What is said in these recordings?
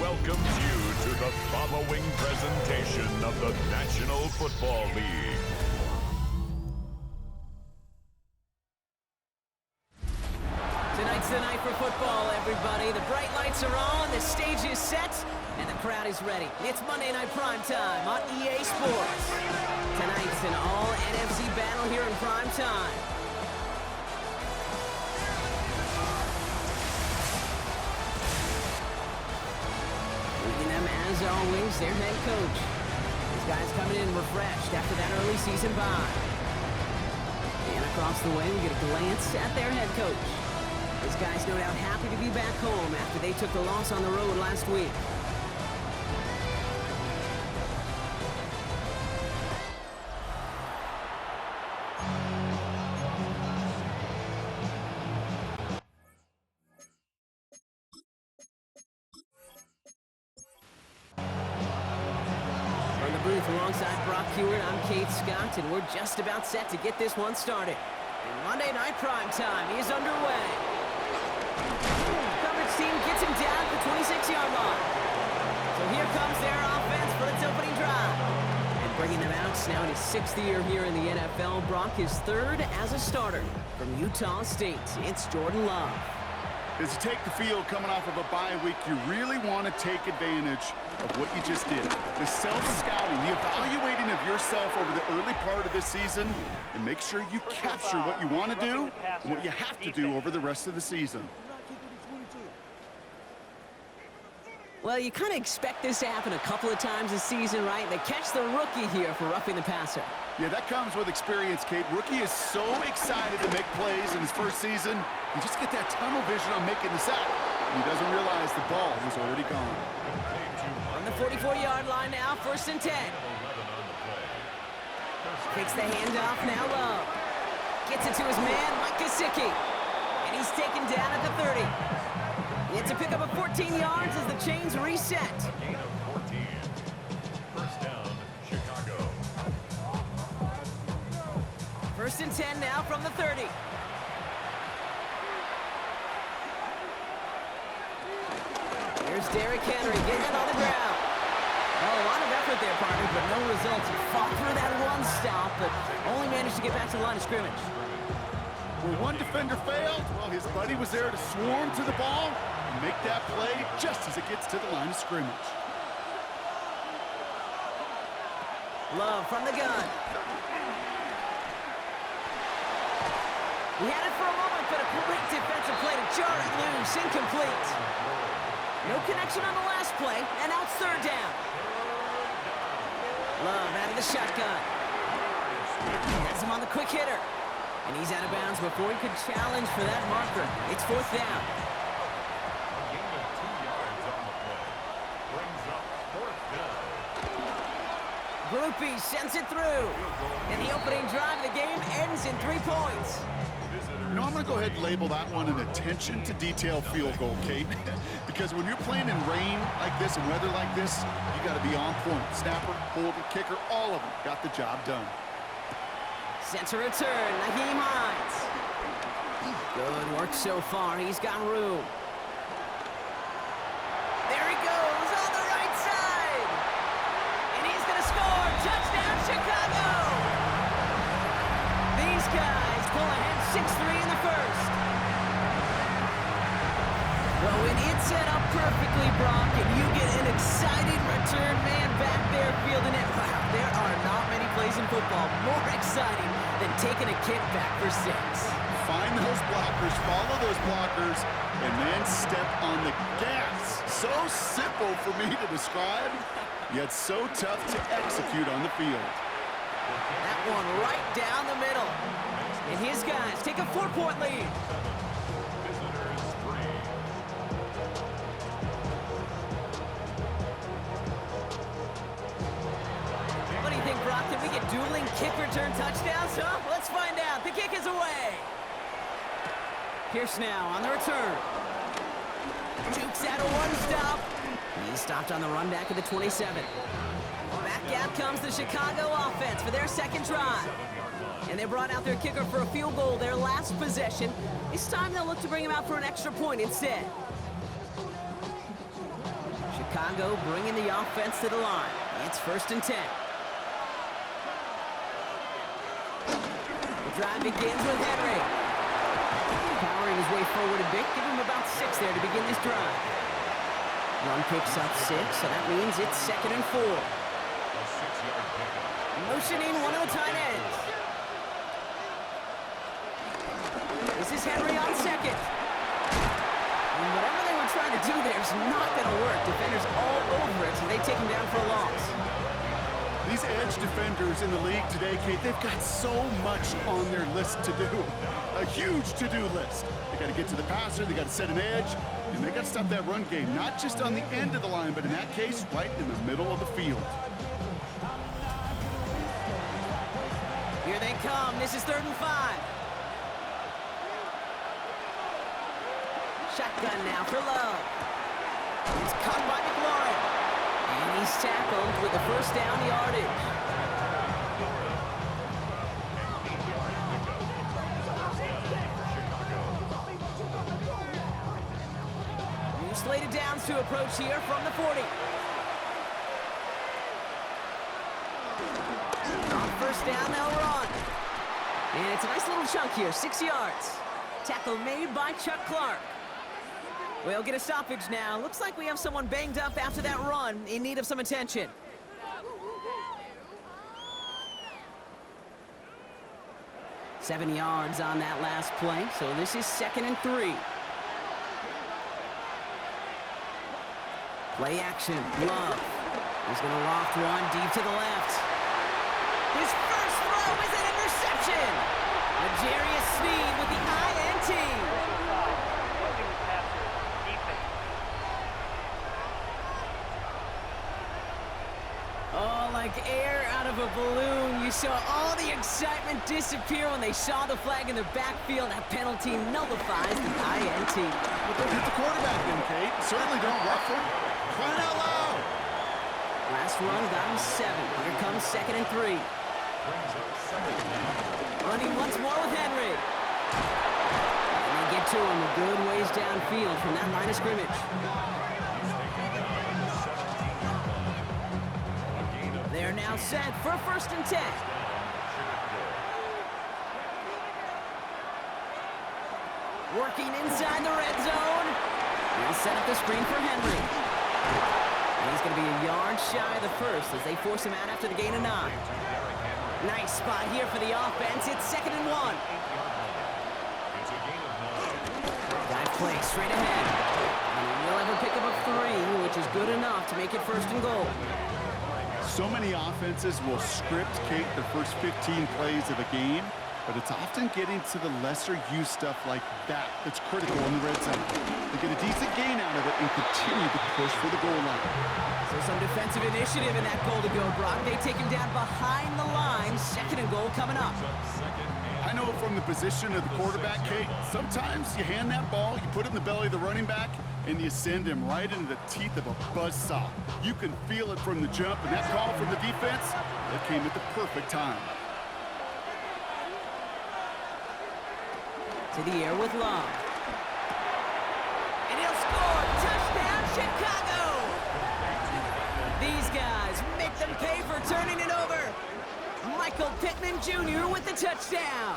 welcomes you to the following presentation of the National Football League. Tonight's the night for football, everybody. The bright lights are on, the stage is set, and the crowd is ready. It's Monday Night Prime Time on EA Sports. Tonight's an all-NFC battle here in prime time. Leading them, as always, their head coach. These guys coming in refreshed after that early season bye. And across the way, we get a glance at their head coach. These guys no doubt happy to be back home after they took the loss on the road last week. From the booth alongside Brock Hewitt, I'm Kate Scott, and we're just about set to get this one started. And Monday Night Prime Time is underway. Coverage team gets him down at the 26-yard line. So here comes their offense for its opening drive. And bringing them out now in his 6th year here in the NFL, Brock is 3rd as a starter. From Utah State, it's Jordan Love. As you take the field coming off of a bye week, you really want to take advantage of what you just did. The self-scouting, the evaluating of yourself over the early part of this season, and make sure you capture what you want to do and what you have to do over the rest of the season. Well, you kind of expect this to happen a couple of times this season, right? They catch the rookie here for roughing the passer. Yeah, that comes with experience, Kate. Rookie is so excited to make plays in his first season. You just get that tunnel vision on making the sack. And he doesn't realize the ball is already gone. On the 44-yard line now, 1st and 10. Takes the handoff now, Love. Gets it to his man, Mike Gesicki. And he's taken down at the 30. It's a pickup of 14 yards as the chains reset. Gain of 14. First down, Chicago. 1st and 10 now from the 30. Here's Derrick Henry getting it on the ground. Oh, a lot of effort there, partner, but no results. He fought through that one stop, but only managed to get back to the line of scrimmage. Where one defender failed, well, his buddy was there to swarm to the ball and make that play just as it gets to the line of scrimmage. Love from the gun. He had it for a moment, but a great defensive play to jar it loose. Incomplete. No connection on the last play, and now it's 3rd down. Love out of the shotgun. Has him on the quick hitter. And he's out of bounds before he could challenge for that marker. It's 4th down. Gain of 2 yards on the play. Brings up 4th down. Groupie sends it through. And the opening drive of the game ends in 3 points. You know, I'm going to go ahead and label that one an attention-to-detail field goal, Kate. Because when you're playing in rain like this and weather like this, you got to be on point. Snapper, holder, kicker, all of them got the job done. Sends a return, Naheem Hines. Good work so far. He's got room. There he goes on the right side. And he's going to score. Touchdown, Chicago. These guys pull ahead 6-3 in the first. Well, when it's set up perfectly, Brock, and you get an excited return man back there fielding it, wow, there are not many plays in football more exciting than taking a kick back for 6. Find those blockers, follow those blockers, and then step on the gas. So simple for me to describe, yet so tough to execute on the field. That one right down the middle. And his guys take a 4-point lead. Visitors 3. What do you think, Brock? Can we get dueling kick return touchdowns, huh? Let's find out. The kick is away. Pierce now on the return. Jukes out a one-stop. He's stopped on the run back at the 27. Back out comes the Chicago offense for their 2nd drive. And they brought out their kicker for a field goal their last possession. This time they'll look to bring him out for an extra point instead. Chicago bringing the offense to the line. It's 1st and 10. The drive begins with Henry. Powering his way forward a bit, give him about 6 there to begin this drive. Run picks up 6, so that means it's 2nd and 4. Motioning one of the tight ends. This is Henry on 2nd. And whatever they were trying to do there is not going to work. Defenders all over it, so they take him down for a loss. These edge defenders in the league today, Kate, they've got so much on their list to do. A huge to-do list. They got to get to the passer, they got to set an edge, and they got to stop that run game, not just on the end of the line, but in that case, right in the middle of the field. Here they come. This is 3rd and 5. Shotgun now for Love. It's caught by McLaurin. And he's tackled with the 1st down yardage. New slated downs to approach here from the 40. On 1st down, they'll run. And it's a nice little chunk here, 6 yards. Tackle made by Chuck Clark. We'll get a stoppage now. Looks like we have someone banged up after that run, in need of some attention. Seven yards on that last play, so this is 2nd and 3. Play action, Love. He's going to loft one deep to the left. His first throw is an interception. L'Jarius Sneed with the INT. Oh, like air out of a balloon. You saw all the excitement disappear when they saw the flag in the backfield. That penalty nullifies the INT. Well, don't hit the quarterback then, Kate. Certainly don't rough him. Crying out loud. Last run got him 7. Here comes 2nd and 3. Running once more with Henry. And they get to him a good ways downfield from that line of scrimmage. They're now set for 1st and 10. Working inside the red zone. They'll set up the screen for Henry. And he's going to be a yard shy of the 1st as they force him out after the gain of 9. Nice spot here for the offense. It's 2nd and 1. Dive play straight ahead. And he'll ever pick up a 3, which is good enough to make it 1st and goal. So many offenses will script, Kate, the first 15 plays of a game, but it's often getting to the lesser used stuff like that that's critical in the red zone. They get a decent gain out of it and continue to push for the goal line. So some defensive initiative in that goal to go, Brock. They take him down behind the line. 2nd and goal coming up. I know from the position of the quarterback, Kate, sometimes you hand that ball, you put it in the belly of the running back, and you send him right into the teeth of a buzzsaw. You can feel it from the jump, and that call from the defense, that came at the perfect time. To the air with Love. And he'll score! Touchdown, Chicago! These guys make them pay for turning it over. Michael Pittman Jr. with the touchdown.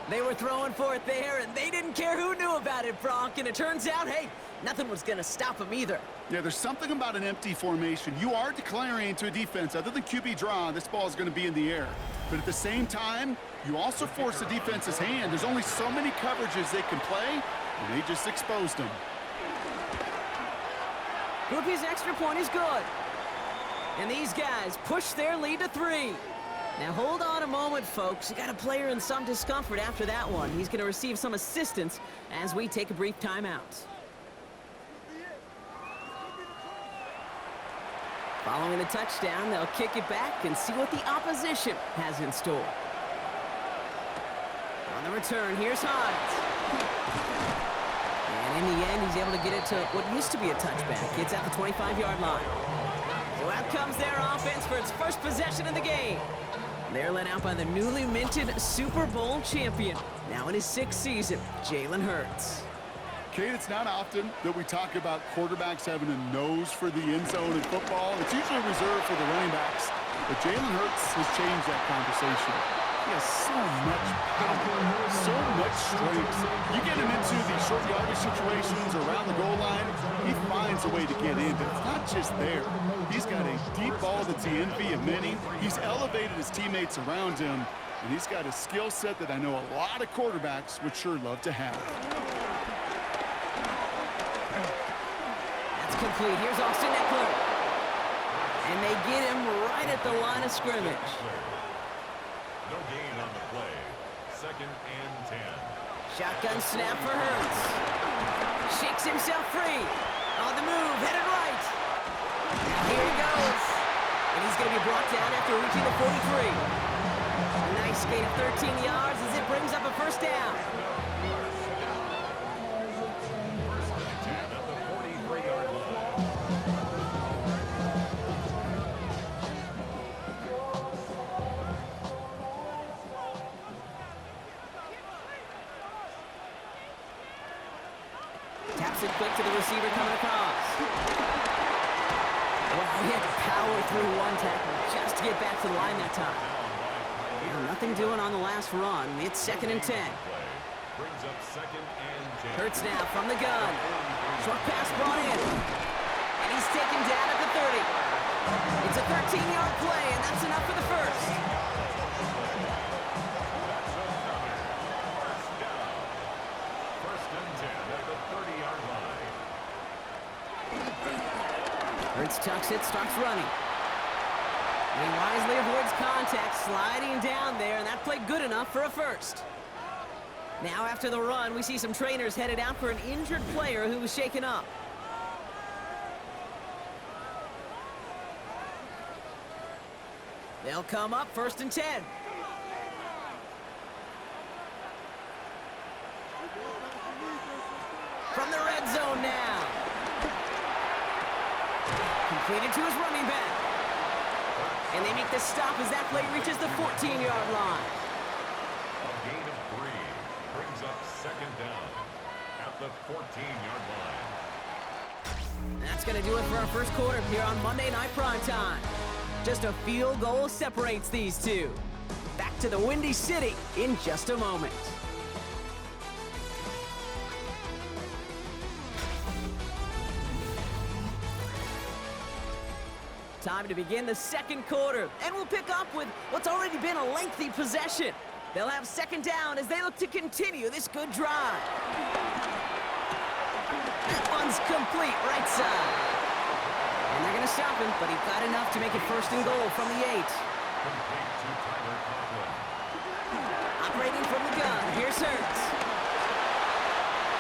They were throwing for it there, and they didn't care who knew about it, Brock. And it turns out, hey, nothing was going to stop them either. Yeah, there's something about an empty formation. You are declaring to a defense, other than QB draw, this ball is going to be in the air. But at the same time, you also force the defense's hand. There's only so many coverages they can play, and they just exposed them. Groupie's extra point is good. And these guys push their lead to 3. Now hold on a moment, folks. You got a player in some discomfort after that one. He's going to receive some assistance as we take a brief timeout. Following the touchdown, they'll kick it back and see what the opposition has in store. On the return, here's Hines. And in the end, he's able to get it to what used to be a touchback. It's at the 25-yard line. So out comes their offense for its first possession of the game. They're led out by the newly minted Super Bowl champion, now in his 6th season, Jalen Hurts. Kate, it's not often that we talk about quarterbacks having a nose for the end zone in football. It's usually reserved for the running backs. But Jalen Hurts has changed that conversation. He has so much power, so much strength. You get him into these short yardage situations around the goal line, he finds a way to get in. But it's not just there. He's got a deep ball that's the envy of many. He's elevated his teammates around him. And he's got a skill set that I know a lot of quarterbacks would sure love to have. That's complete. Here's Austin Eckler. And they get him right at the line of scrimmage. No gain on the play. 2nd and 10. Shotgun snap for Hurts. Shakes himself free. On the move, headed right. Now here he goes. And he's going to be brought down after reaching the 43. A nice gain of 13 yards as it brings up a first down. First and 10 at the 43-yard line. Taps it quick to the receiver coming across. Well, he had to power through one tackle just to get back to the line that time. Well, nothing doing on the last run. It's 2nd and 10. Brings up 2nd and 10. Hurts now from the gun. Short pass brought in. And he's taken down at the 30. It's a 13-yard play, and that's enough for the first. First and 10 at the 30-yard line. Hurts tucks it, starts running. And he wisely avoids contact, sliding down there, and that played good enough for a first. Now after the run, we see some trainers headed out for an injured player who was shaken up. They'll come up 1st and 10. From the red zone now. Completed to his running back. And they make the stop as that play reaches the 14-yard line. A gain of 3 brings up 2nd down at the 14-yard line. That's going to do it for our first quarter here on Monday Night Primetime. Just a field goal separates these two. Back to the Windy City in just a moment. Time to begin the second quarter, and we'll pick up with what's already been a lengthy possession. They'll have 2nd down as they look to continue this good drive. That one's complete right side. And they're going to stop him, but he got enough to make it 1st and goal from the 8. Complete to Tyler Conklin. Operating from the gun, here's Hurts.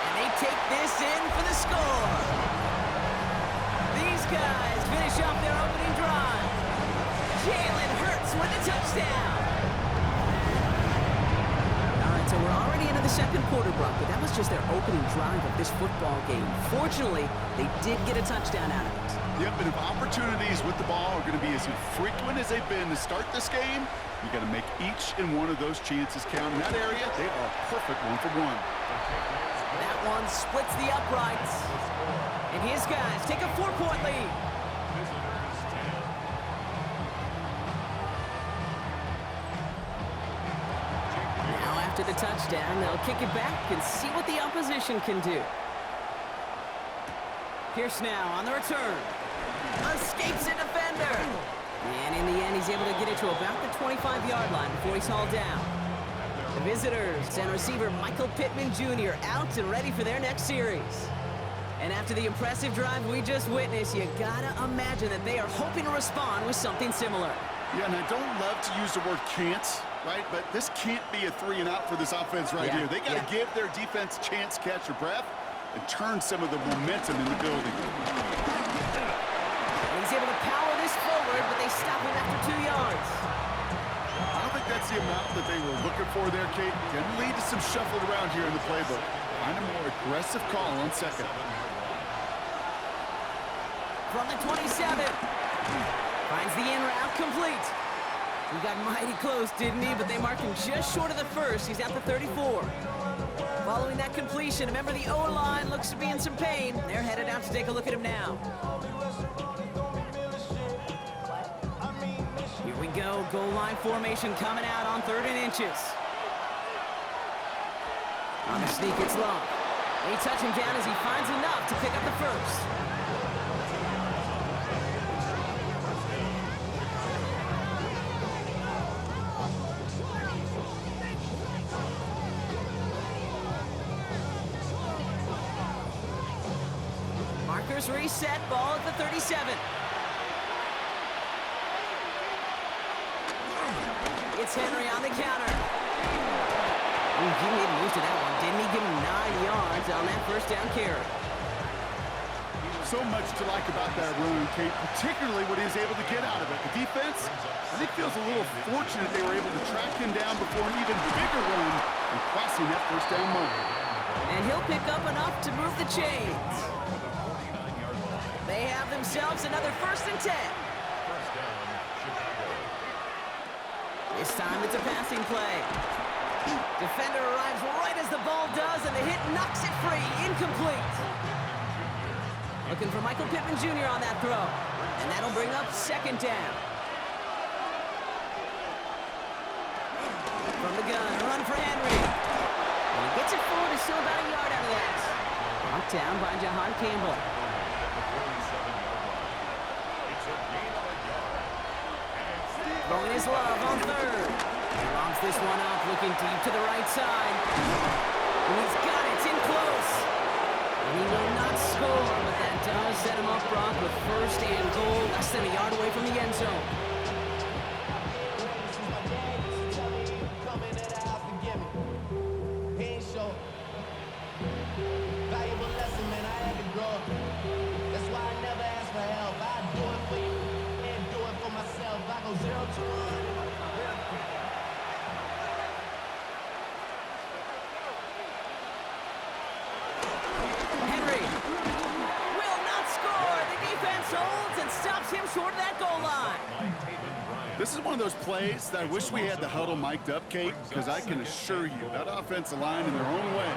And they take this in for the score. These guys finish off their opening drive. Jalen Hurts with the touchdown. All right, so we're already into the second quarter, Brock, but that was just their opening drive of this football game. Fortunately, they did get a touchdown out of it. Yep, and if opportunities with the ball are going to be as infrequent as they've been to start this game, you got to make each and one of those chances count. In that area, they are a perfect 1-for-1. That one splits the uprights. And his guys take a 4-point lead. Visitors 10. Now after the touchdown, they'll kick it back and see what the opposition can do. Pierce now on the return. Escapes a defender. And in the end, he's able to get it to about the 25-yard line before he's hauled down. The visitors send receiver Michael Pittman Jr. out and ready for their next series. And after the impressive drive we just witnessed, you gotta imagine that they are hoping to respond with something similar. Yeah, and I don't love to use the word can't, right? But this can't be a 3-and-out for this offense right here. They got to give their defense a chance to catch their breath and turn some of the momentum in the building. And he's able to power this forward, but they stop him after 2 yards. I don't think that's the amount that they were looking for there, Kate. Can lead to some shuffle around here in the playbook. Find a more aggressive call on 2nd. From the 27. Finds the in route complete. He got mighty close, didn't he? But they mark him just short of the first. He's at the 34. Following that completion, remember the O-line looks to be in some pain. They're headed out to take a look at him now. Here we go, goal line formation coming out on 3rd and inches. On the sneak, it's Love. They touch him down as he finds enough to pick up the first. Markers reset, ball at the 37. It's Henry on the counter. Ooh, he made most of that one, didn't he? Give him 9 yards on that first down carry. So much to like about that run, Kate, particularly what he was able to get out of it. The defense, I think, feels a little fortunate they were able to track him down before an even bigger run and crossing that first down moment. And he'll pick up enough to move the chains. They have themselves another 1st and 10. This time it's a passing play. Defender arrives right as the ball does, and the hit knocks it free. Incomplete. Looking for Michael Pittman Jr. on that throw. And that'll bring up 2nd down. From the gun, a run for Henry. And he gets it forward, is still about a yard out of that. Knocked down by Jahan Campbell. Throwing his Love on 3rd. He lobs this one up, looking deep to the right side. And he's got it, it's in close. And he will not score, but that does set him up, Brock, with 1st and goal, less than a yard away from the end zone. Henry will not score. The defense holds and stops him short of that goal line. This is one of those plays that I wish we had the huddle mic'd up, Kate, because I can assure you that offensive line in their own way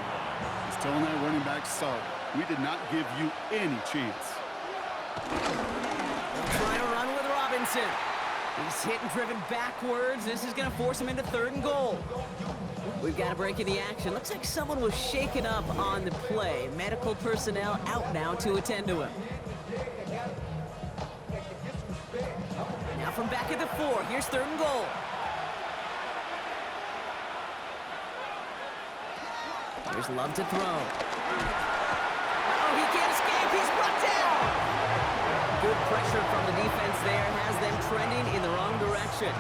is telling that running back, sorry, we did not give you any chance. Trying to run with Robinson. He's hit and driven backwards. This is going to force him into 3rd and goal. We've got a break in the action. Looks like someone was shaken up on the play. Medical personnel out now to attend to him. Now from back at the 4, here's 3rd and goal. Here's Love to throw. Oh, he can't escape. He's brought down. Good pressure from the defense there has them trending in the wrong direction.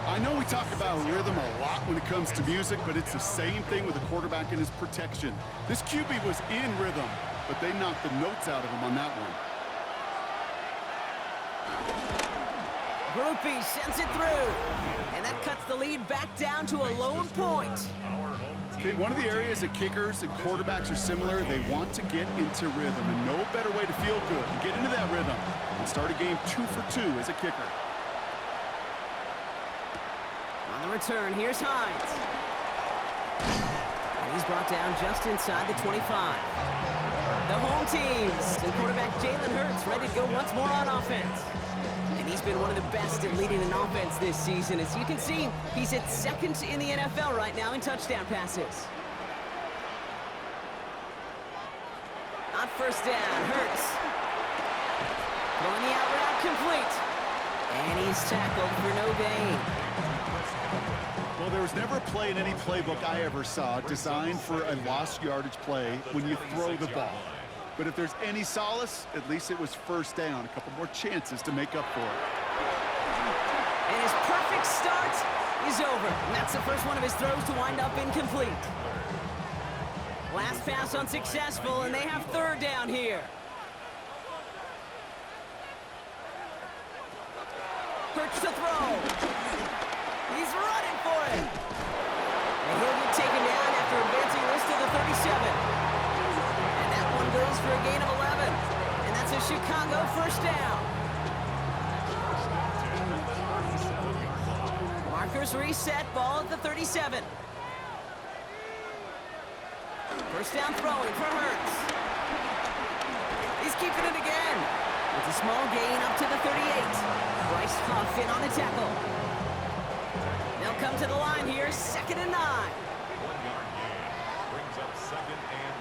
I know we talk about rhythm a lot when it comes to music, but it's the same thing with the quarterback and his protection. This QB was in rhythm, but they knocked the notes out of him on that one. Groupie sends it through, and that cuts the lead back down to a lone point. Okay, one of the areas that kickers and quarterbacks are similar, they want to get into rhythm, and no better way to feel good and get into that rhythm and start a game 2 for 2 as a kicker. On the return, here's Hines. And he's brought down just inside the 25. The home teams and quarterback Jalen Hurts ready to go once more on offense. And he's been one of the best at leading an offense this season. As you can see, he's at 2nd in the NFL right now in touchdown passes. On 1st down, Hurts. Throwing the out route complete. And he's tackled for no gain. Well, there was never a play in any playbook I ever saw designed for a lost yardage play when you throw the ball. But if there's any solace, at least it was 1st down. A couple more chances to make up for it. And his perfect start is over. And that's the first one of his throws to wind up incomplete. Last pass unsuccessful, and they have 3rd down here. Hurts to throw. He's running for it. And he'll get taken down after advancing this to the 37. And that one goes for a gain of 11. And that's a Chicago 1st down. Markers reset, ball at the 37. First down throwing for Hurts. He's keeping it again. It's a small gain up to the 38. Bryce Huff in on the tackle. They'll come to the line here, 2nd and 9. 1-yard gain. Brings up 2nd and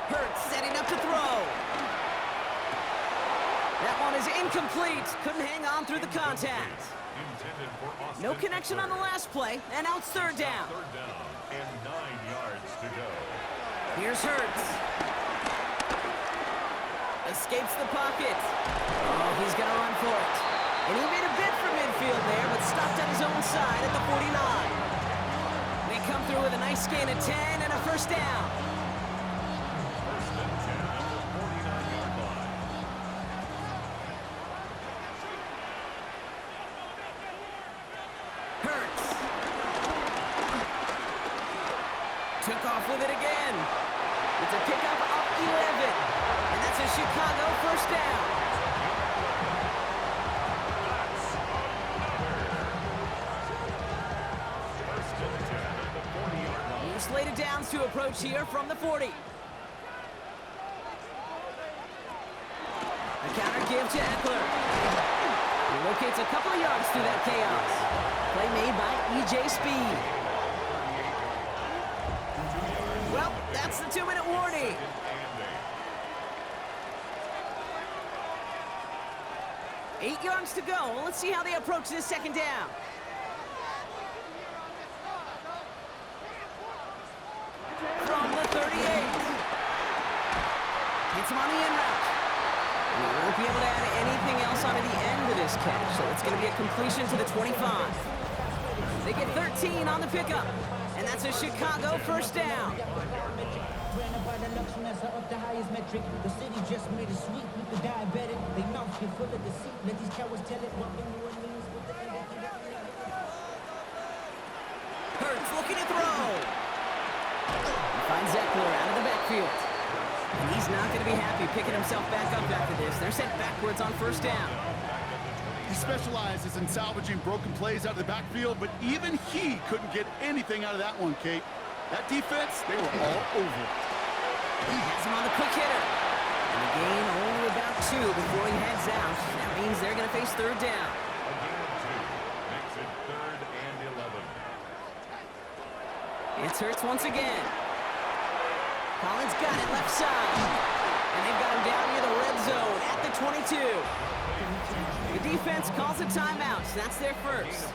9. Hurts setting up to throw. That one is incomplete. Couldn't hang on through the contact. Intended for Austin. No connection on the last play, and now it's 3rd down. 3rd down and 9 yards to go. Here's Hurts. Escapes the pocket. Oh, he's going to run for it. And he made a bid for midfield there, but stopped on his own side at the 49. They come through with a nice gain of 10 and a first down. 1st and 10 at the 49-yard line. Hurts. Took off with it again. It's a pickup of 11. And that's a Chicago first down. That's another. 1st and 10 at the 40-yard line. New slated downs to approach here from the 40. A counter give to Eckler. He locates a couple of yards through that chaos. Play made by E.J. Speed. Well, that's the 2-minute warning. 8 yards to go. Well, let's see how they approach this 2nd down. From the 38. Hits him on the in route. And he won't be able to add anything else onto the end of this catch, so it's going to be a completion to the 25. They get 13 on the pickup, and that's a Chicago first down. The highest metric. The city just made a sweep with the diabetic. They mouth get full of deceit. Let these cowards tell it. What New Orleans with the Hurts looking to throw. He finds Eckler out of the backfield. And he's not going to be happy picking himself back up after this. They're sent backwards on first down. He specializes in salvaging broken plays out of the backfield, but even he couldn't get anything out of that one, Kate. That defense, they were all over it. He has him on the quick hitter. And the gain only about 2 before he heads out. That means they're going to face 3rd down. A gain of 2 makes it 3rd and 11. It's Hurts once again. Collins got it left side. And they've got him down near the red zone at the 22. The defense calls a timeout. That's their first.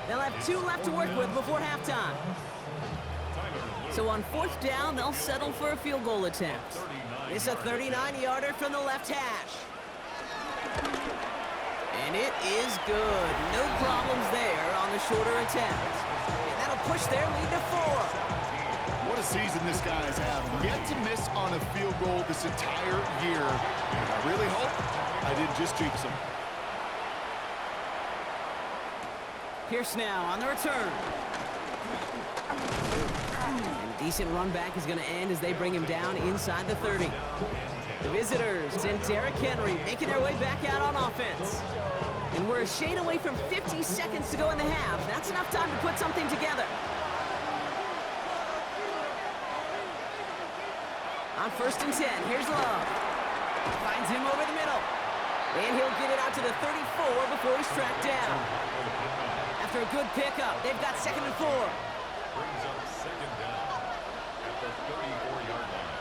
They'll have 2 left to work with before halftime. So on 4th down, they'll settle for a field goal attempt. It's a 39-yarder from the left hash. And it is good. No problems there on the shorter attempt. And that'll push their lead to 4. What a season this guy is having. Yet to miss on a field goal this entire year. And I really hope I didn't just jinx him. Pierce now on the return. And a decent run back is going to end as they bring him down inside the 30. The visitors and Derrick Henry making their way back out on offense. And we're a shade away from 50 seconds to go in the half. That's enough time to put something together. On 1st and 10, here's Love. Finds him over the middle. And he'll get it out to the 34 before he's tracked down. After a good pickup, they've got 2nd and 4. Brings up 2nd down at the 34-yard line.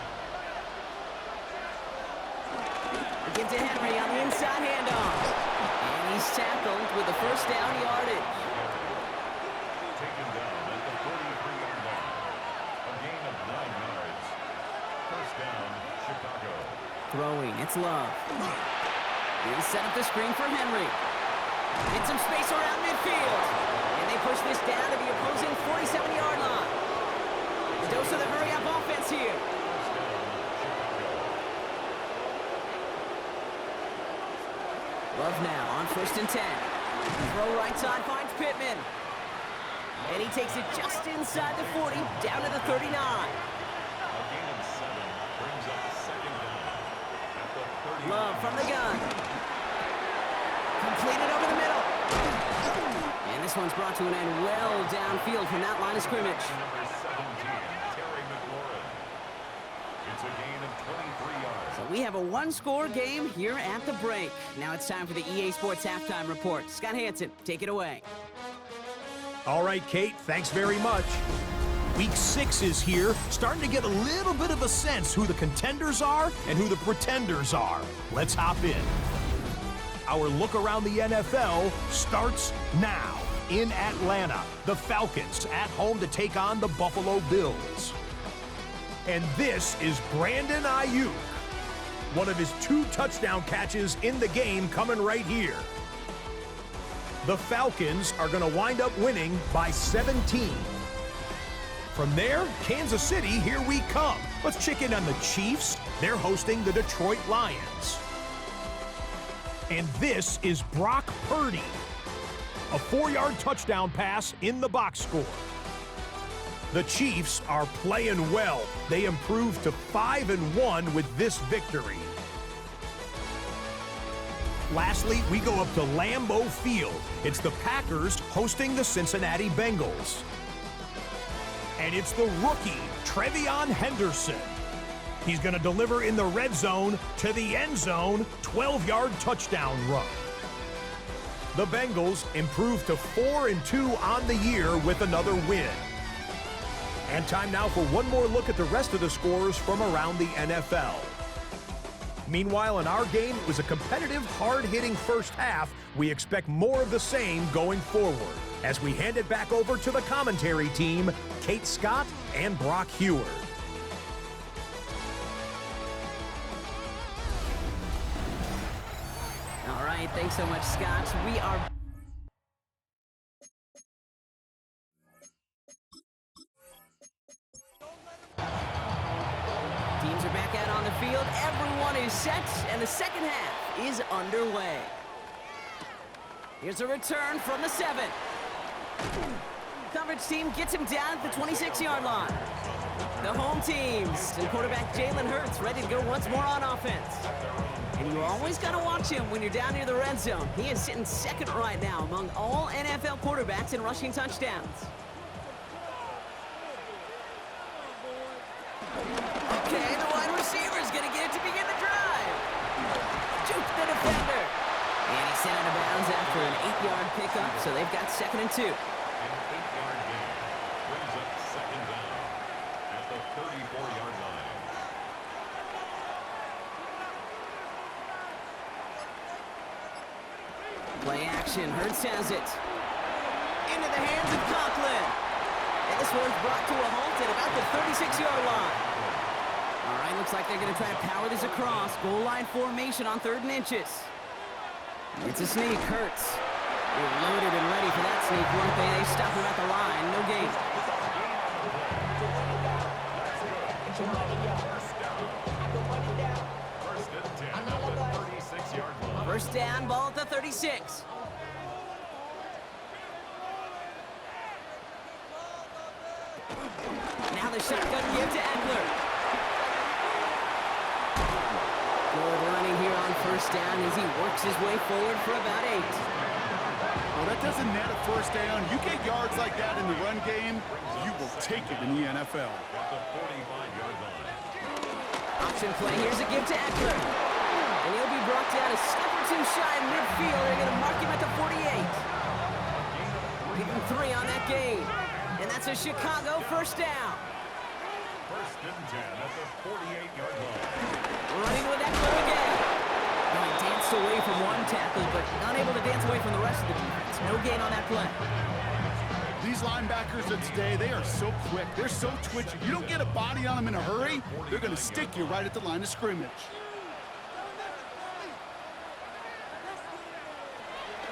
They give to Henry on the inside handoff. And he's tackled with the first down yardage. Taken down at the 43-yard line. A gain of 9 yards. First down, Chicago. Throwing, it's Love. He'll set up the screen for Henry. Get some space around midfield. And they push this down to the opposing 47-yard line. A dose of the hurry-up offense here. First down, Chicago. Love now on 1st and 10. Throw right side finds Pittman. And he takes it just inside the 40, down to the 39. A gain of 7 brings up 2nd down at the 30. Love from the gun. Completed over the middle. And this one's brought to an end well downfield from that line of scrimmage. Number 17, Terry McLaurin. It's a gain of 23 yards. So we have a one-score game here at the break. Now it's time for the EA Sports Halftime Report. Scott Hansen, take it away. All right, Kate, thanks very much. Week 6 is here, starting to get a little bit of a sense who the contenders are and who the pretenders are. Let's hop in. Our look around the NFL starts now. In Atlanta, the Falcons at home to take on the Buffalo Bills. And this is Brandon Ayuk. One of his 2 touchdown catches in the game coming right here. The Falcons are going to wind up winning by 17. From there, Kansas City, here we come. Let's check in on the Chiefs. They're hosting the Detroit Lions. And this is Brock Purdy. A 4-yard touchdown pass in the box score. The Chiefs are playing well. They improved to 5-1 with this victory. Lastly, we go up to Lambeau Field. It's the Packers hosting the Cincinnati Bengals. And it's the rookie, Trevion Henderson. He's going to deliver in the red zone to the end zone, 12-yard touchdown run. The Bengals improved to 4-2 on the year with another win. And time now for one more look at the rest of the scores from around the NFL. Meanwhile, in our game, it was a competitive, hard-hitting first half. We expect more of the same going forward. As we hand it back over to the commentary team, Kate Scott and Brock Heward. All right, thanks so much, Scott. We are... Teams are back out on the field. Everyone is set, and the second half is underway. Here's a return from the 7. Coverage team gets him down at the 26-yard line. The home teams and quarterback Jalen Hurts ready to go once more on offense. And you always got to watch him when you're down near the red zone. He is sitting second right now among all NFL quarterbacks in rushing touchdowns. Okay, the wide receiver is going to get it to begin the drive. Juke the defender. And he's sent out of bounds after an 8-yard pickup, so they've got 2nd and 2. An 8-yard gain brings up second down at the 34-yard line. Play action. Hurts has it. Into the hands of Conklin. And this one's brought to a halt at about the 36-yard line. All right, looks like they're going to try to power this across. Goal line formation on 3rd and inches. It's a sneak. Hurts. They're loaded and ready for that sneak, weren't they? They stop him at the line. No gain. First and 10 at the 36-yard line. First down, ball at the 36. Now the shotgun give to Eckler. Good running here on first down as he works his way forward for about 8. Well, that doesn't net a first down. You get yards like that in the run game, you will take it in the NFL. At the 45-yard line. Option play, here's a give to Eckler. And he'll be brought down a step or 2 shy in midfield. They're going to mark him at the 48. Give him 3 on that gain. And that's a Chicago first down. First and 10 at the 48-yard line. Running with Eckler again. Well, he danced away from one tackle, but not able to dance away from the rest of the defense. No gain on that play. These linebackers of today, they are so quick. They're so twitchy. You don't get a body on them in a hurry, they're going to stick you right at the line of scrimmage.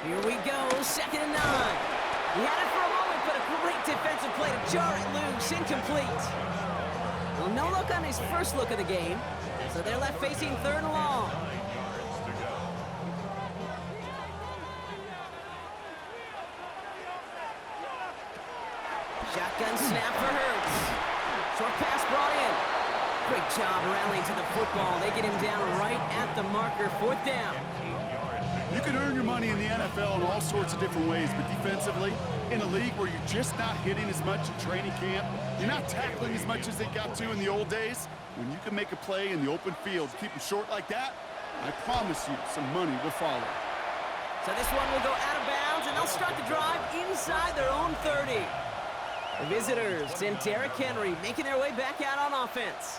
Here we go, 2nd and 9. He had it for a moment, but a great defensive play to jar it loose, incomplete. Well, no look on his first look of the game, so they're left facing 3rd and long. 9 yards to go. Shotgun snap for Hurts. Short pass brought in. Great job rallying to the football. They get him down right at the marker, 4th down. You can earn your money in the NFL in all sorts of different ways, but defensively, in a league where you're just not hitting as much in training camp, you're not tackling as much as they got to in the old days, when you can make a play in the open field, keep them short like that, I promise you some money will follow. So this one will go out of bounds, and they'll start the drive inside their own 30. The visitors and Derrick Henry making their way back out on offense.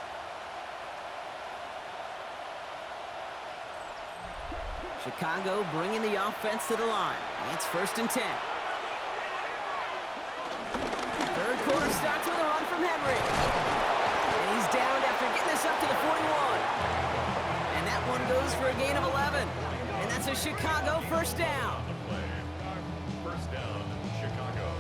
Chicago bringing the offense to the line. It's 1st and 10. Third quarter starts with a run from Henry. And he's downed after getting this up to the 41. And that one goes for a gain of 11. And that's a Chicago first down. On the play. First down, Chicago.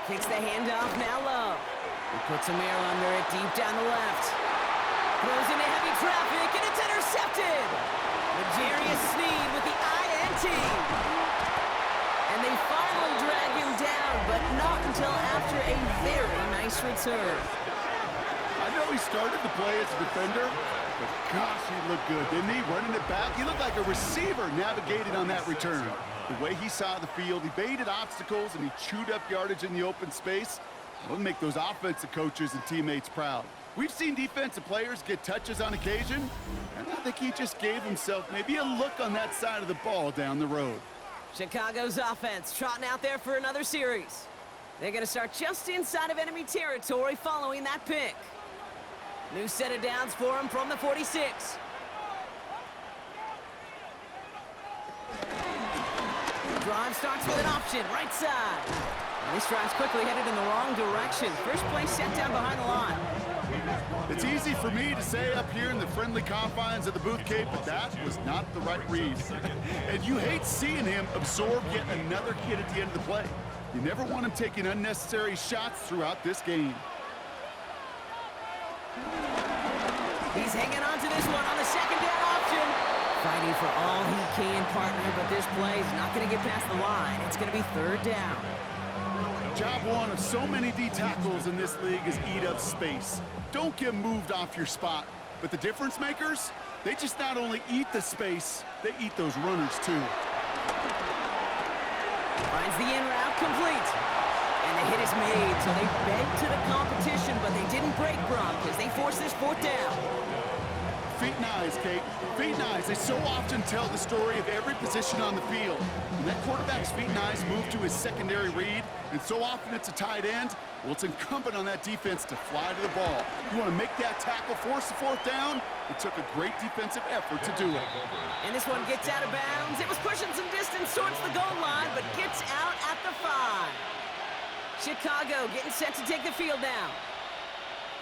Kicks the handoff, now Love. He puts a mirror under it deep down the left. Throws into heavy traffic, and it's intercepted! L'Jarius Sneed with the INT. And they finally drag him down, but not until after a very nice return. I know he started the play as a defender, but gosh, he looked good, didn't he? Running it back, he looked like a receiver navigated on that return. The way he saw the field, he baited obstacles, and he chewed up yardage in the open space. It'll make those offensive coaches and teammates proud. We've seen defensive players get touches on occasion, and I think he just gave himself maybe a look on that side of the ball down the road. Chicago's offense trotting out there for another series. They're going to start just inside of enemy territory following that pick. New set of downs for him from the 46. Drive starts with an option, right side. And this drive's quickly headed in the wrong direction. First play set down behind the line. It's easy for me to say up here in the friendly confines of the booth, Cape, but that was not the right read. And you hate seeing him absorb yet another hit at the end of the play. You never want him taking unnecessary shots throughout this game. He's hanging on to this one on the second down option. Fighting for all he can, partner, but this play is not going to get past the line. It's going to be 3rd down. Job one of so many D tackles in this league is eat up space. Don't get moved off your spot. But the difference makers, they just not only eat the space, they eat those runners too. Finds the in route complete. And the hit is made, so they begged to the competition, but they didn't break Gronk as they force this 4th down. Feet and eyes, Kate. Feet and eyes, they so often tell the story of every position on the field. When that quarterback's feet and eyes move to his secondary read, and so often it's a tight end, well, it's incumbent on that defense to fly to the ball. You want to make that tackle, force the 4th down? It took a great defensive effort to do it. And this one gets out of bounds. It was pushing some distance towards the goal line, but gets out at the 5. Chicago getting set to take the field now.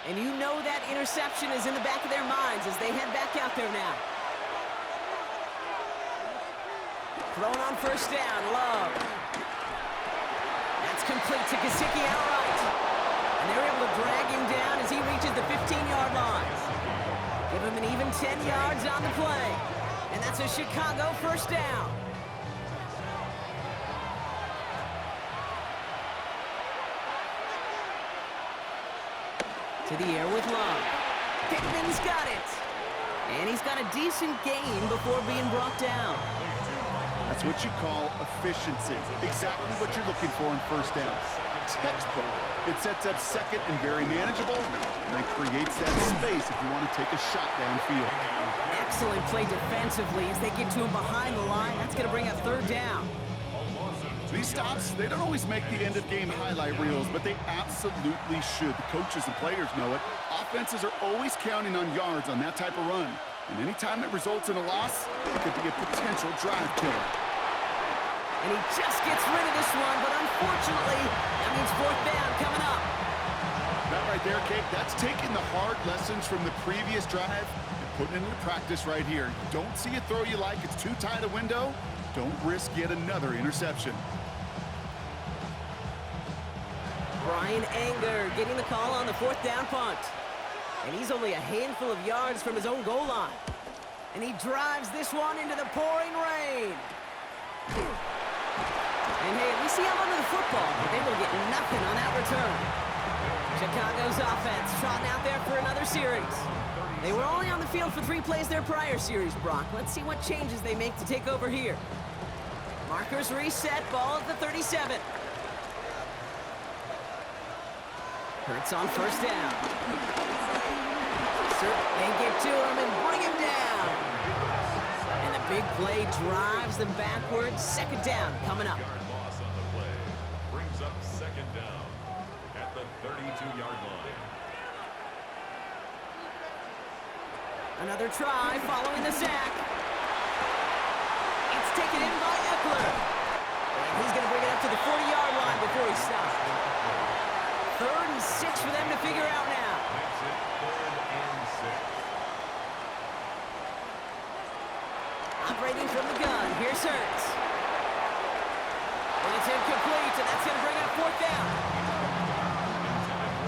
And you know that interception is in the back of their minds as they head back out there now. Thrown on first down, Love. That's complete to Gesicki outright. And they're able to drag him down as he reaches the 15-yard line. Give him an even 10 yards on the play. And that's a Chicago first down. To the air with Love. Pittman's got it. And he's got a decent gain before being brought down. That's what you call efficiency. Exactly what you're looking for in first down. Textbook. It sets up second and very manageable, and it creates that space if you want to take a shot downfield. Excellent play defensively as they get to him behind the line. That's going to bring up 3rd down. These stops, they don't always make the end-of-game highlight reels, but they absolutely should. The coaches and players know it. Offenses are always counting on yards on that type of run. And anytime it results in a loss, it could be a potential drive killer. And he just gets rid of this one, but unfortunately, that means 4th down coming up. That right there, Kate, that's taking the hard lessons from the previous drive and putting it into practice right here. You don't see a throw you like, it's too tight a window, don't risk yet another interception. Brian Anger getting the call on the 4th down punt. And he's only a handful of yards from his own goal line. And he drives this one into the pouring rain. And hey, at least he held onto the football, but they will get nothing on that return. Chicago's offense trotting out there for another series. They were only on the field for 3 plays their prior series, Brock. Let's see what changes they make to take over here. Markers reset, ball at the 37. Hurts on first down. They get to him and bring him down. And the big play drives them backwards. Second down coming up. Yard loss on the play brings up second down at the 32-yard line. Another try following the sack. It's taken in by Eckler. And he's going to bring it up to the 40-yard line before he stops. 3rd and 6 for them to figure out now. Makes it 3rd and 6. Operating from the gun. Here's Hurts. And it's incomplete, and that's going to bring up 4th down.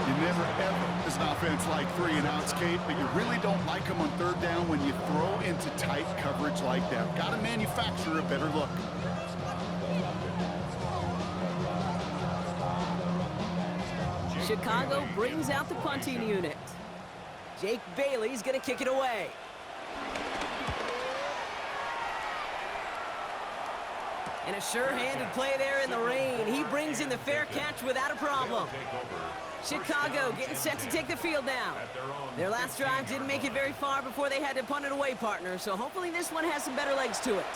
You never, ever, as an offense, like 3 and outs, Kate, but you really don't like them on 3rd down when you throw into tight coverage like that. Got to manufacture a better look. Chicago brings out the punting unit. Jake Bailey's going to kick it away. And a sure-handed play there in the rain. He brings in the fair catch without a problem. Chicago getting set to take the field now. Their last drive didn't make it very far before they had to punt it away, partner, so hopefully this one has some better legs to it.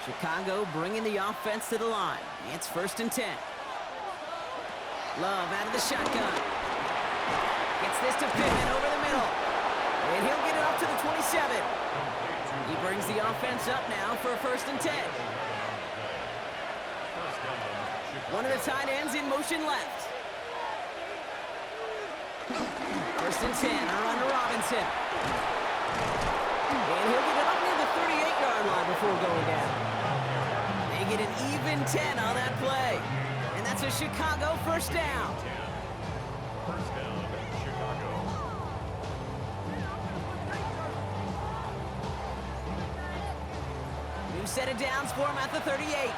Chicago bringing the offense to the line. It's 1st and 10. Love out of the shotgun. Gets this to Pittman over the middle. And he'll get it up to the 27. He brings the offense up now for a 1st and 10. One of the tight ends in motion left. 1st and 10, a run to Robinson. And he'll get it up near the 38-yard line before going down. They get an even 10 on that play. And that's a Chicago 1st down. 1st down, Chicago. New set of downs for him at the 38.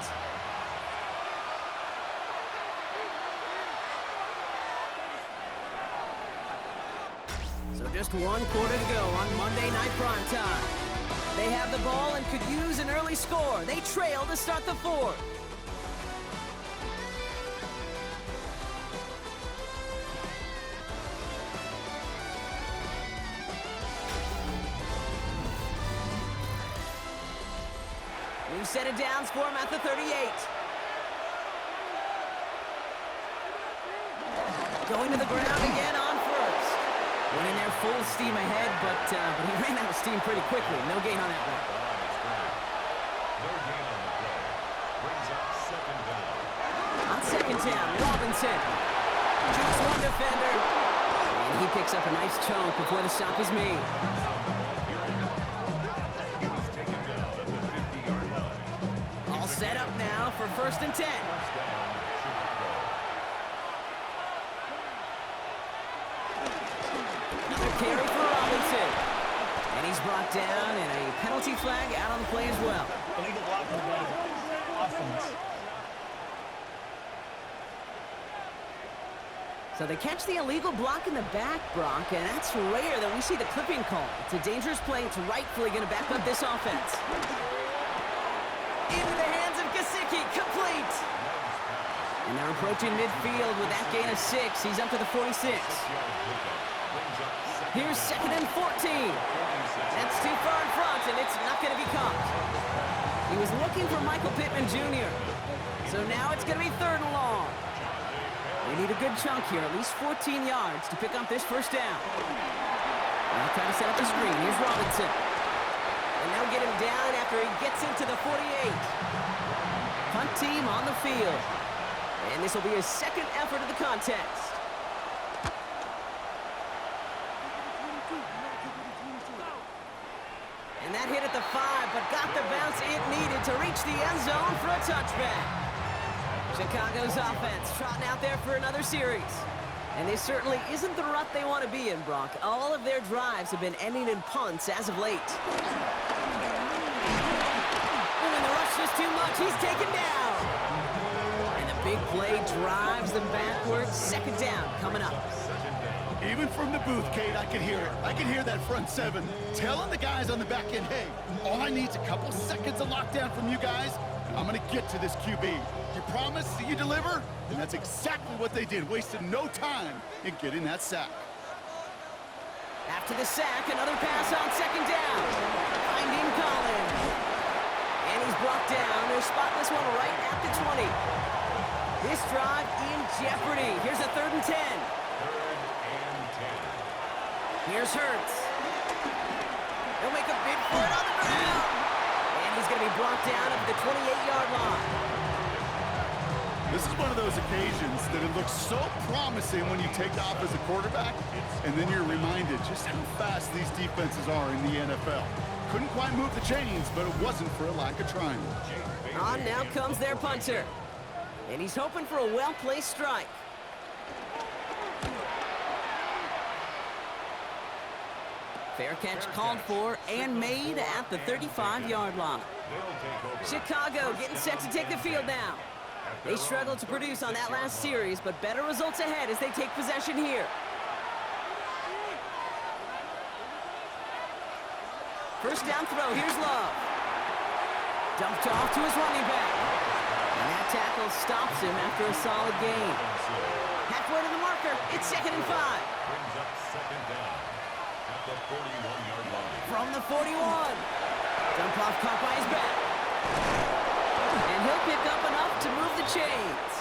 So just 1 quarter to go on Monday Night Primetime. They have the ball and could use an early score. They trail to start the 4th. New set of downs for him at the 38. Going to the ground again on first. Went in there full steam ahead, but he ran out of steam pretty quickly. No gain on that one. No gain on the play. Brings up second down. On 2nd down, Robinson. Jukes one defender. And he picks up a nice chunk before the stop is made. He was taken down at the 50-yard line. All set up now for 1st and 10. First down, Chicago. Another carry for Robinson. And he's brought down, and a penalty flag out on the play as well. Illegal block on the offense. So they catch the illegal block in the back, Brock, and that's rare that we see the clipping call. It's a dangerous play. It's rightfully going to back up this offense. Into the hands of Gesicki, complete. And they're approaching midfield with that gain of 6. He's up to the 46. Here's 2nd and 14. That's too far in front, and it's not going to be caught. He was looking for Michael Pittman Jr. So now it's going to be 3rd and long. They need a good chunk here, at least 14 yards to pick up this 1st down. Now trying to set up the screen. Here's Robinson. And they'll get him down after he gets into the 48. Punt team on the field. And this will be his 2nd effort of the contest. And that hit at the 5, but got the bounce it needed to reach the end zone for a touchback. Chicago's offense trotting out there for another series. And this certainly isn't the rut they want to be in, Brock. All of their drives have been ending in punts as of late. Oh, and the rush is too much. He's taken down. And the big play drives them backwards. Second down coming up. Even from the booth, Kate, I can hear it. I can hear that front seven telling the guys on the back end, hey, all I need is a couple seconds of lockdown from you guys, and I'm going to get to this QB. You promise that you deliver? And that's exactly what they did, wasted no time in getting that sack. After the sack, another pass on second down. Finding Collins. And he's brought down. They'll spot this one right at the 20. This drive in jeopardy. Here's a 3rd and 10. Here's Hurts. He'll make a big play on the ground. And he's going to be brought down at the 28-yard line. This is one of those occasions that it looks so promising when you take off as a quarterback, and then you're reminded just how fast these defenses are in the NFL. Couldn't quite move the chains, but it wasn't for a lack of trying. On now comes their punter. And he's hoping for a well-placed strike. Fair catch called for and made at the 35-yard line. Chicago getting set to take the field now. They struggled to produce on that last series, but better results ahead as they take possession here. First down throw, here's Love. Dumped off to his running back. And that tackle stops him after a solid gain. Halfway to the marker, it's 2nd and 5. Brings up second down at the 41-yard line. From the 41. Dump off caught by his back. And he'll pick up enough to move the chains.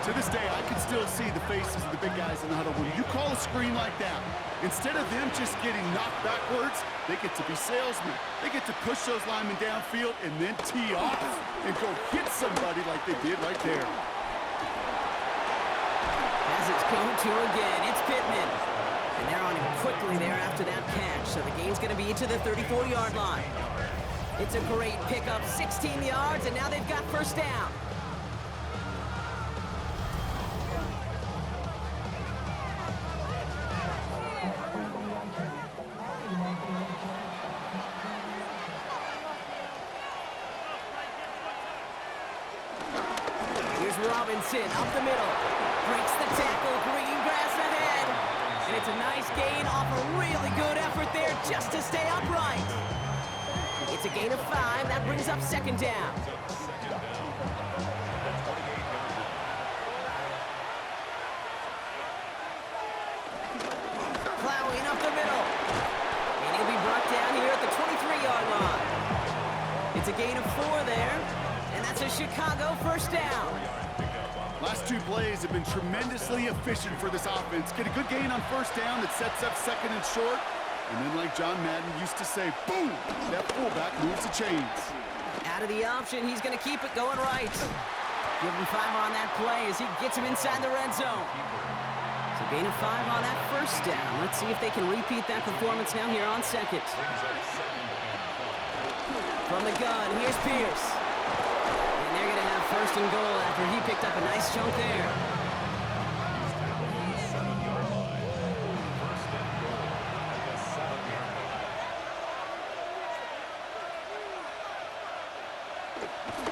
To this day, I can still see the faces of the big guys in the huddle. When you call a screen like that, instead of them just getting knocked backwards, they get to be salesmen. They get to push those linemen downfield and then tee off and go hit somebody like they did right there. As it's go-to again, it's Pittman. And they're on him quickly there after that catch. So the game's going to be to the 34-yard line. It's a great pickup, 16 yards, and now they've got first down. Here's Robinson up the middle. Breaks the tackle, green grass ahead. And it's a nice gain off a really good effort there just to stay upright. It's a gain of 5. That brings up second down. Plowing up the middle. And he'll be brought down here at the 23-yard line. It's a gain of 4 there. And that's a Chicago first down. Last 2 plays have been tremendously efficient for this offense. Get a good gain on first down that sets up second and short. And then, like John Madden used to say, boom, that fullback moves the chains. Out of the option, he's going to keep it going right. Give him 5 on that play as he gets him inside the red zone. So gain of 5 on that first down. Let's see if they can repeat that performance now here on second. From the gun, here's Pierce. And they're going to have first and goal after he picked up a nice chunk there.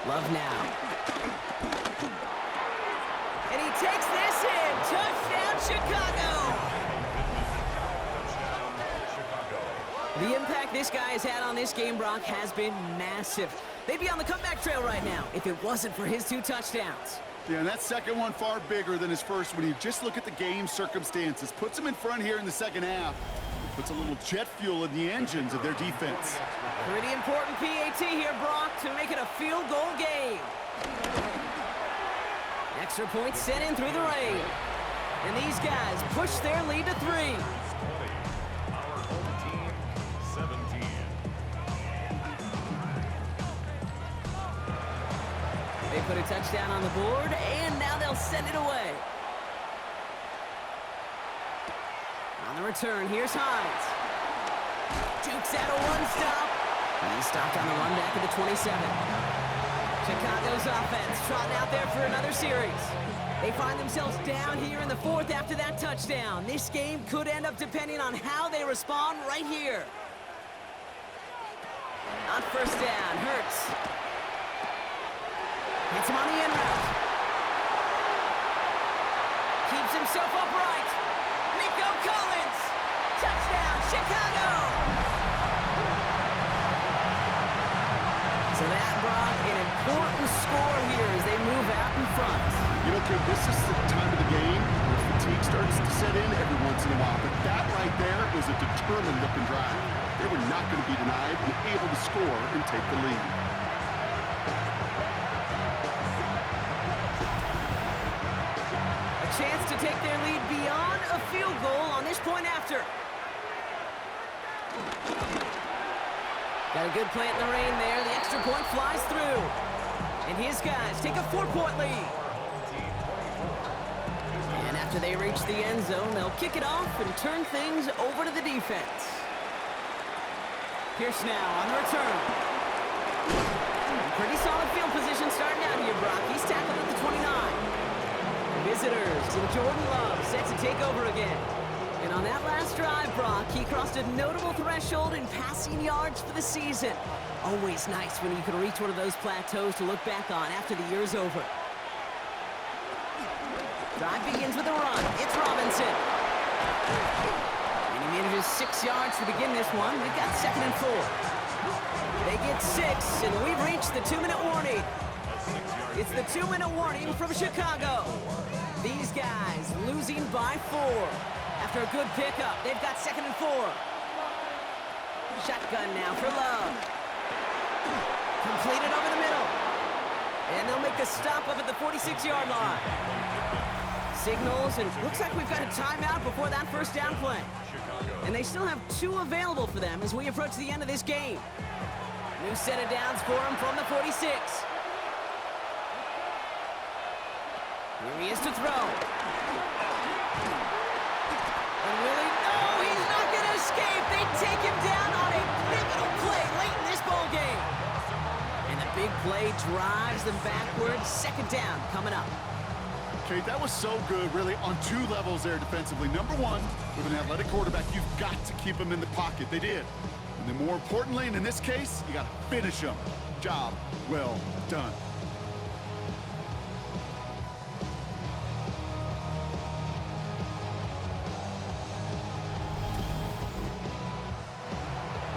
Love now. And he takes this in. Touchdown, Chicago. The impact this guy has had on this game, Brock, has been massive. They'd be on the comeback trail right now if it wasn't for his 2 touchdowns. Yeah, and that second one far bigger than his first when you just look at the game circumstances. Puts him in front here in the second half. Puts a little jet fuel in the engines of their defense. Pretty important PAT here, Brock, to make it a field goal game. Extra points sent in through the rain. And these guys push their lead to 3. Our home team, 17. They put a touchdown on the board, and now they'll send it away. On the return, here's Hines. Jukes out a one-stop. And he's stopped on the run back at the 27. Chicago's offense trotting out there for another series. They find themselves down here in the 4th after that touchdown. This game could end up depending on how they respond right here. On first down, Hurts. Hits him on the in route. himself upright. Nico Collins. Touchdown, Chicago. So that brought an important score here as they move out in front. You know, Kim, this is the time of the game where fatigue starts to set in every once in a while. But that right there was a determined-looking drive. They were not going to be denied and able to score and take the lead. A chance to take their lead beyond a field goal on this point after. Got a good play in the rain there. The extra point flies through. And his guys take a 4-point lead. And after they reach the end zone, they'll kick it off and turn things over to the defense. Pierce now on the return. Pretty solid field position starting out here, Brock. He's tackled at the 29. Visitors and Jordan Love set to take over again. And on that last drive, Brock, he crossed a notable threshold in passing yards for the season. Always nice when you can reach one of those plateaus to look back on after the year's over. Drive begins with a run. It's Robinson. And he manages 6 yards to begin this one. We've got 2nd and 4. They get 6, and we've reached the 2-minute warning. It's the 2-minute warning from Chicago. These guys losing by 4. After a good pickup, they've got 2nd and 4. Shotgun now for Love. Completed over the middle. And they'll make the stop up at the 46-yard line. Signals, and looks like we've got a timeout before that first down play. And they still have 2 available for them as we approach the end of this game. New set of downs for him from the 46. Here he is to throw. And Willie, no, he's not going to escape. They take him down on a pivotal play late in this ball game. And the big play drives them backwards. 2nd down coming up. Okay, that was so good, really, on 2 levels there defensively. Number 1, with an athletic quarterback, you've got to keep him in the pocket. They did. And then more importantly, and in this case, you got to finish him. Job well done.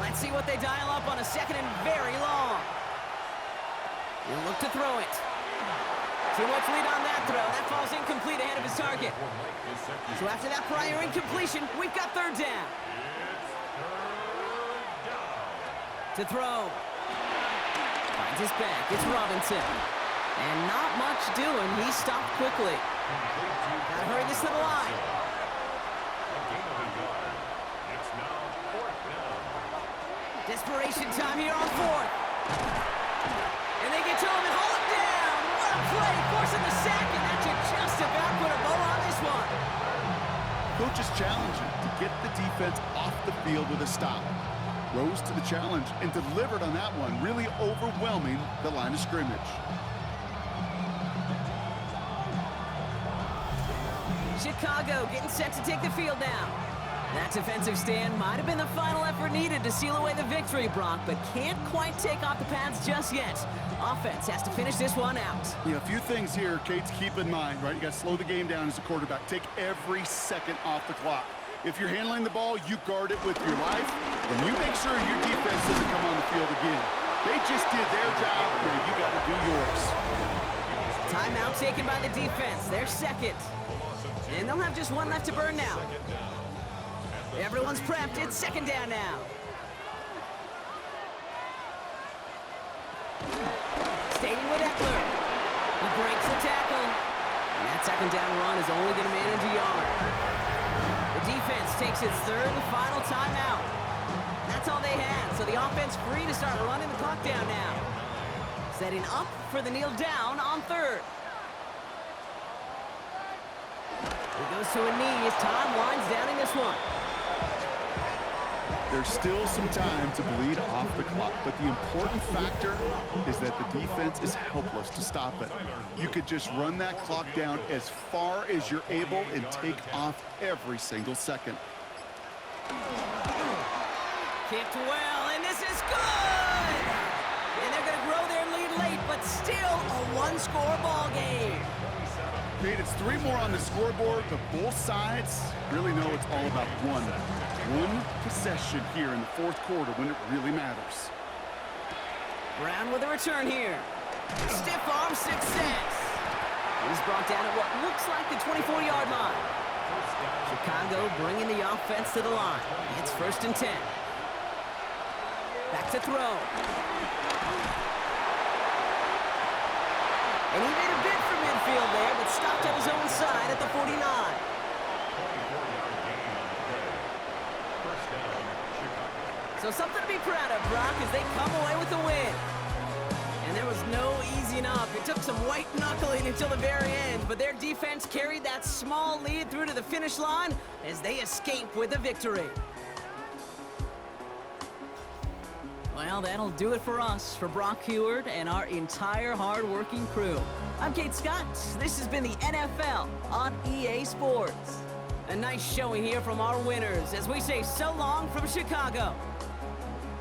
Let's see what they dial up on a 2nd and very long. He'll look to throw it. Too much lead on that throw. That falls incomplete ahead of his target. So after that prior incompletion, we've got 3rd down. To throw. Finds his back. It's Robinson. And not much doing. He stopped quickly. Gotta hurry this to the line. Desperation time here on 4th. And they get to him and haul him down. What a play, forcing the sack, and that should just about put a bow on this one. Coach is challenging to get the defense off the field with a stop. Rose to the challenge and delivered on that one, really overwhelming the line of scrimmage. Chicago getting set to take the field now. That defensive stand might have been the final effort needed to seal away the victory, Brock, but can't quite take off the pads just yet. Offense has to finish this one out. Yeah, a few things here, Kate, to keep in mind, right? You got to slow the game down as a quarterback. Take every second off the clock. If you're handling the ball, you guard it with your life, and you make sure your defense doesn't come on the field again. They just did their job, and you got to do yours. Timeout taken by the defense. They're 2nd. And they'll have just 1 left to burn now. Everyone's prepped. It's 2nd down now. Staying with Eckler. He breaks the tackle. And that 2nd down run is only going to manage a yard. The defense takes its 3rd and final timeout. That's all they had, so the offense free to start running the clock down now. Setting up for the kneel down on 3rd. He goes to a knee as time winds down in this one. There's still some time to bleed off the clock, but the important factor is that the defense is helpless to stop it. You could just run that clock down as far as you're able and take off every single second. Kicked well, and this is good! And they're going to grow their lead late, but still a 1-score ball game. Kate, it's 3 more on the scoreboard, but both sides really know it's all about one possession here in the fourth quarter when it really matters. Brown with a return here. Stiff arm success. He's brought down at what looks like the 24-yard line. Chicago bringing the offense to the line. It's 1st and 10. Back to throw. And he made a bid for midfield there, but stopped on his own side at the 49. 24-yard gain on the play. First down, Chicago. So something to be proud of, Brock, as they come away with the win. And there was no easing up. It took some white knuckling until the very end, but their defense carried that small lead through to the finish line as they escape with a victory. Well, that'll do it for us, for Brock Heward and our entire hard-working crew. I'm Kate Scott. This has been the NFL on EA Sports. A nice showing here from our winners as we say so long from Chicago.